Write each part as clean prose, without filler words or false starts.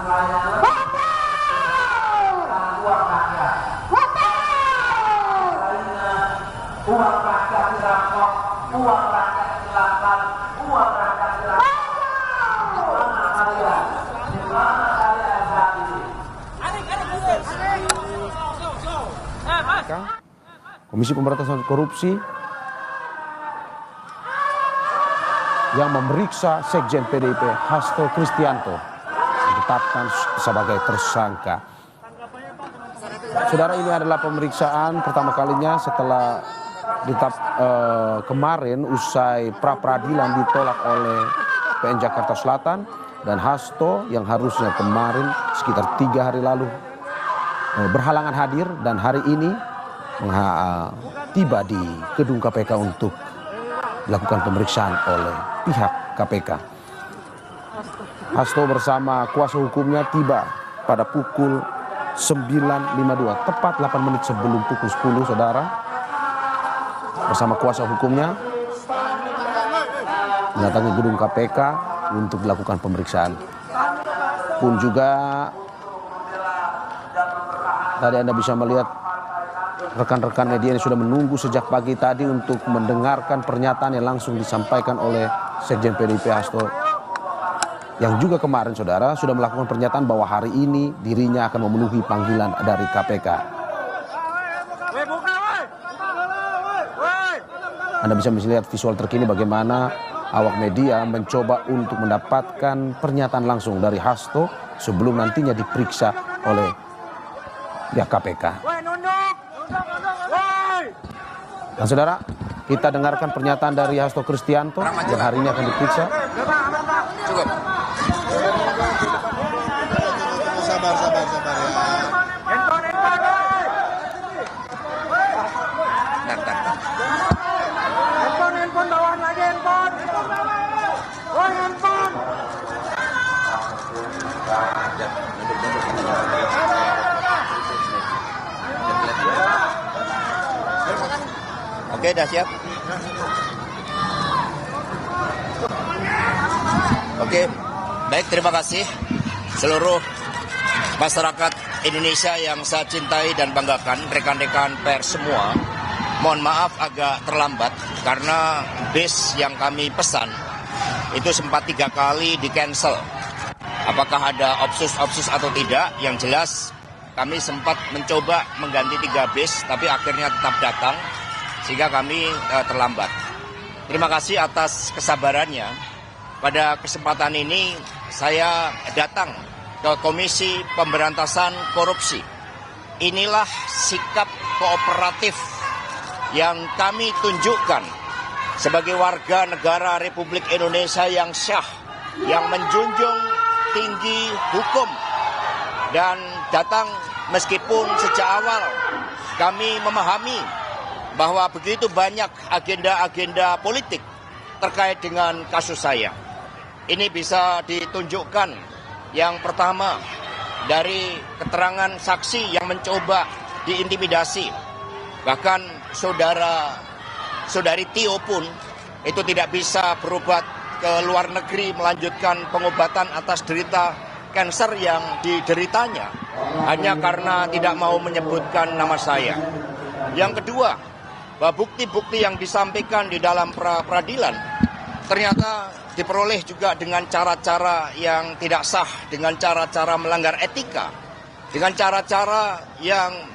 Uang rakyat dirampok, uang rakyat dihilangkan, uang rakyat dirampok. Mana kalian? Di mana kalian saat ini? Komisi Pemberantasan Korupsi yang memeriksa Sekjen PDIP Hasto Kristianto ditetapkan sebagai tersangka. Saudara, ini adalah pemeriksaan pertama kalinya setelah kemarin usai pra-peradilan ditolak oleh PN Jakarta Selatan, dan Hasto yang harusnya kemarin sekitar 3 hari lalu berhalangan hadir dan hari ini tiba di gedung KPK untuk dilakukan pemeriksaan oleh pihak KPK. Hasto bersama kuasa hukumnya tiba pada pukul 9.52, tepat 8 menit sebelum pukul 10, saudara. Bersama kuasa hukumnya mendatangi gedung KPK untuk dilakukan pemeriksaan. Pun juga tadi Anda bisa melihat rekan-rekan media yang sudah menunggu sejak pagi tadi untuk mendengarkan pernyataan yang langsung disampaikan oleh Sekjen PDIP Hasto, yang juga kemarin, saudara, sudah melakukan pernyataan bahwa hari ini dirinya akan memenuhi panggilan dari KPK. Anda bisa melihat visual terkini bagaimana awak media mencoba untuk mendapatkan pernyataan langsung dari Hasto sebelum nantinya diperiksa oleh pihak KPK. Dan saudara, kita dengarkan pernyataan dari Hasto Kristianto yang hari ini akan diperiksa. Cukup. Sabar ya. Handphone bawaan lagi, handphone. Oh, handphone. Oke, dah siap. Oke, baik, terima kasih seluruh masyarakat Indonesia yang saya cintai dan banggakan, rekan-rekan pers semua. Mohon maaf agak terlambat karena bis yang kami pesan itu sempat 3 kali di-cancel. Apakah ada obsus atau tidak? Yang jelas kami sempat mencoba mengganti 3 bis, tapi akhirnya tetap datang sehingga kami terlambat. Terima kasih atas kesabarannya. Pada kesempatan ini saya datang ke Komisi Pemberantasan Korupsi. Inilah sikap kooperatif yang kami tunjukkan sebagai warga negara Republik Indonesia yang syah, yang menjunjung tinggi hukum, dan datang meskipun sejak awal kami memahami bahwa begitu banyak agenda-agenda politik terkait dengan kasus saya. Ini bisa ditunjukkan yang pertama dari keterangan saksi yang mencoba diintimidasi. Bahkan saudari Tio pun itu tidak bisa berobat ke luar negeri melanjutkan pengobatan atas derita kanker yang dideritanya hanya karena tidak mau menyebutkan nama saya. Yang kedua, bahwa bukti-bukti yang disampaikan di dalam peradilan ternyata diperoleh juga dengan cara-cara yang tidak sah, dengan cara-cara melanggar etika, dengan cara-cara yang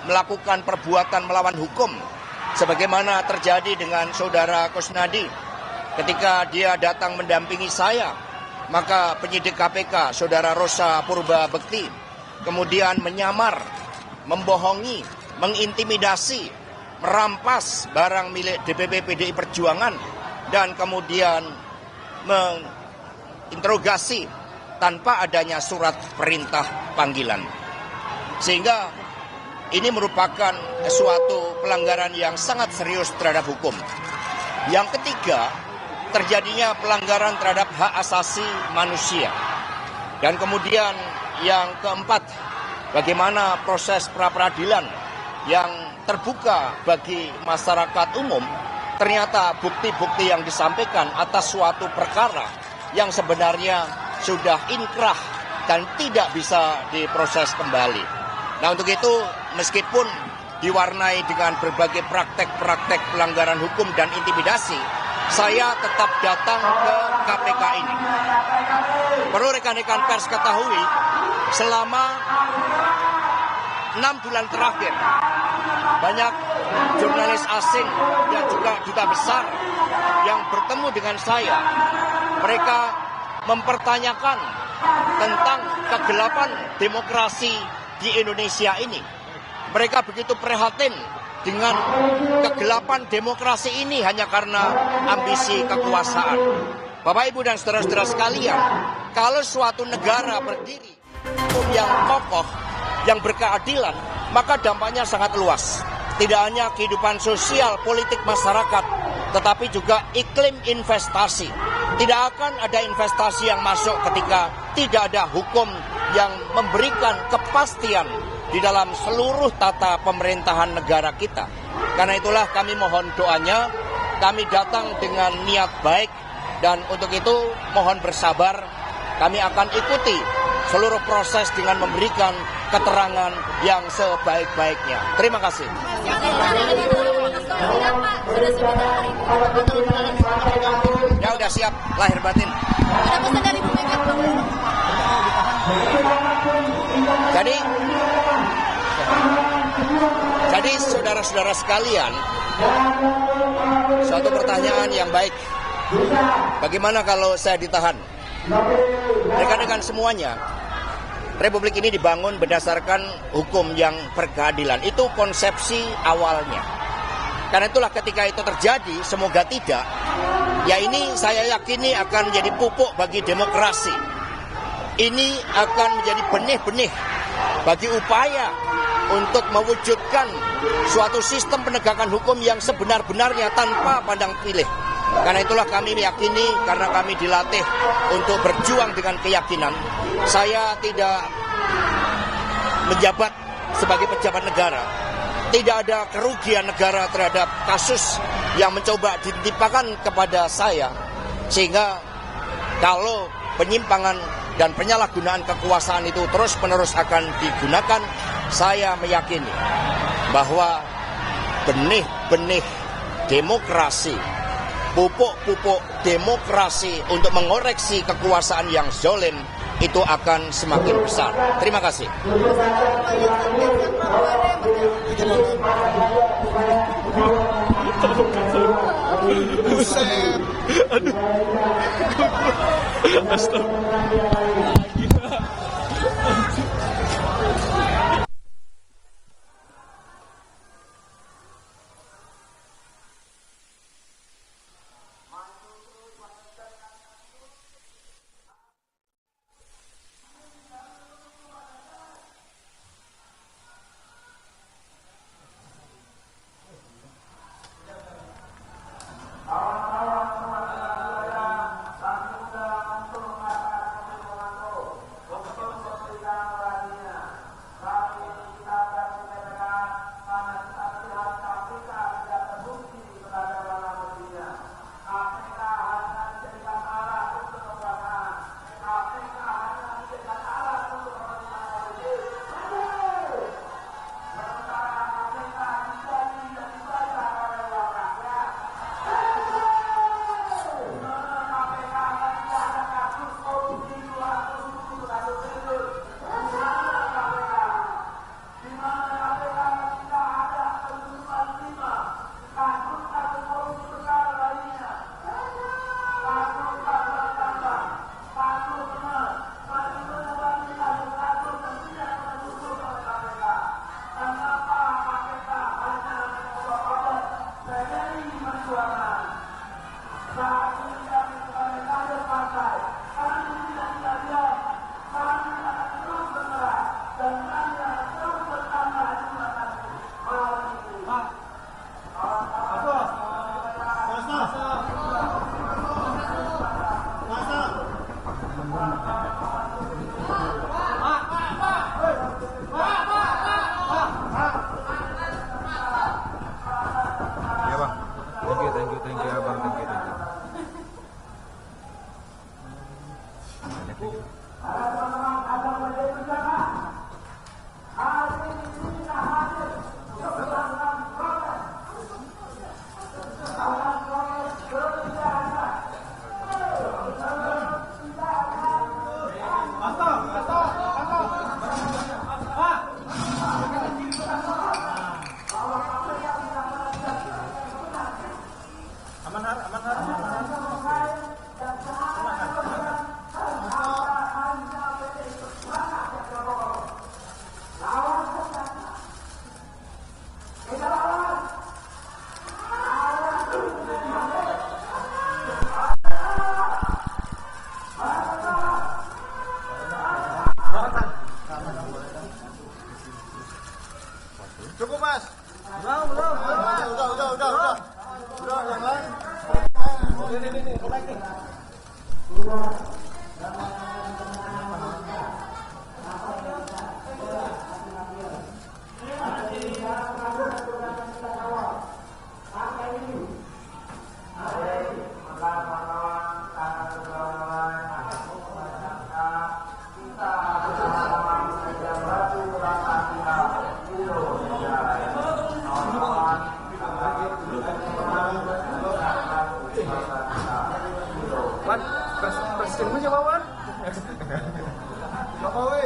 melakukan perbuatan melawan hukum, sebagaimana terjadi dengan saudara Kusnadi ketika dia datang mendampingi saya. Maka penyidik KPK, saudara Rosa Purba Bekti, kemudian menyamar, membohongi, mengintimidasi, merampas barang milik DPP PDI Perjuangan, dan kemudian menginterogasi tanpa adanya surat perintah panggilan. Sehingga ini merupakan suatu pelanggaran yang sangat serius terhadap hukum. Yang ketiga, terjadinya pelanggaran terhadap hak asasi manusia. Dan kemudian yang keempat, bagaimana proses pra-peradilan yang terbuka bagi masyarakat umum, ternyata bukti-bukti yang disampaikan atas suatu perkara yang sebenarnya sudah inkrah dan tidak bisa diproses kembali. Nah, untuk itu meskipun diwarnai dengan berbagai praktek-praktek pelanggaran hukum dan intimidasi, saya tetap datang ke KPK ini. Perlu rekan-rekan pers ketahui, selama 6 bulan terakhir, banyak jurnalis asing dan juga duta besar yang bertemu dengan saya. Mereka mempertanyakan tentang kegelapan demokrasi di Indonesia ini. Mereka begitu prihatin dengan kegelapan demokrasi ini hanya karena ambisi kekuasaan. Bapak, Ibu, dan saudara-saudara sekalian, kalau suatu negara berdiri hukum yang kokoh, yang berkeadilan, maka dampaknya sangat luas. Tidak hanya kehidupan sosial, politik masyarakat, tetapi juga iklim investasi. Tidak akan ada investasi yang masuk ketika tidak ada hukum yang memberikan kepastian di dalam seluruh tata pemerintahan negara kita. Karena itulah kami mohon doanya, kami datang dengan niat baik, dan untuk itu mohon bersabar, kami akan ikuti seluruh proses dengan memberikan keterangan yang sebaik-baiknya. Terima kasih. Ya udah siap, lahir batin. Jadi saudara-saudara sekalian, suatu pertanyaan yang baik. Bagaimana kalau saya ditahan? Rekan-rekan semuanya, Republik ini dibangun berdasarkan hukum yang berkeadilan. Itu konsepsi awalnya. Karena itulah ketika itu terjadi, semoga tidak, ya ini saya yakini akan menjadi pupuk bagi demokrasi. Ini akan menjadi benih-benih bagi upaya untuk mewujudkan suatu sistem penegakan hukum yang sebenar-benarnya tanpa pandang pilih. Karena itulah kami meyakini, karena kami dilatih untuk berjuang dengan keyakinan. Saya tidak menjabat sebagai pejabat negara. Tidak ada kerugian negara terhadap kasus yang mencoba ditimpakan kepada saya. Sehingga kalau penyimpangan dan penyalahgunaan kekuasaan itu terus-menerus akan digunakan, saya meyakini bahwa benih-benih demokrasi, pupuk-pupuk demokrasi untuk mengoreksi kekuasaan yang zalim itu akan semakin besar. Terima kasih. Cukup mas. Udah yang lain. Presiden siapa Wan? Jokowi.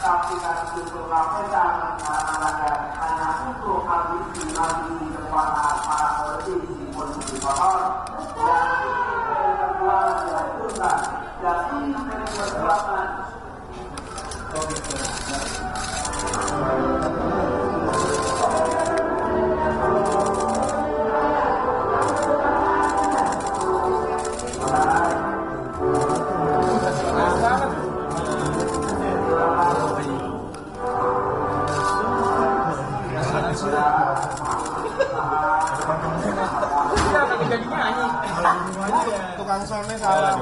Tapi kan itu KPK hanya untuk ambisi kekuasaan para politisi kotor dan perjuangan dihancurkan dan ini perjuangan. Tukang sone salah.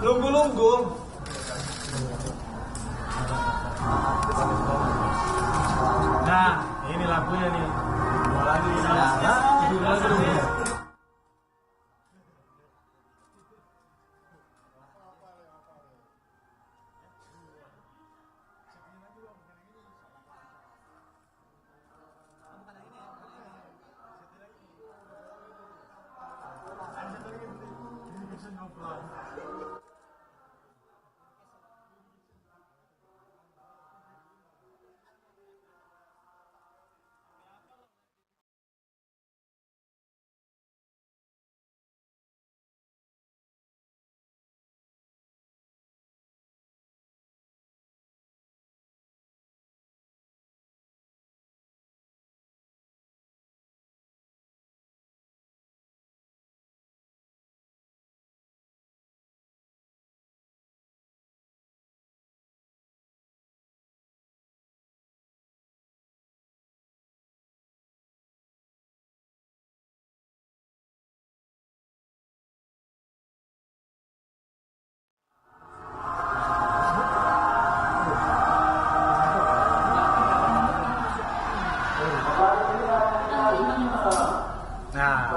Lunggu-lunggu. Nah, ini lampunya nih. Mau lagi ini. Nah,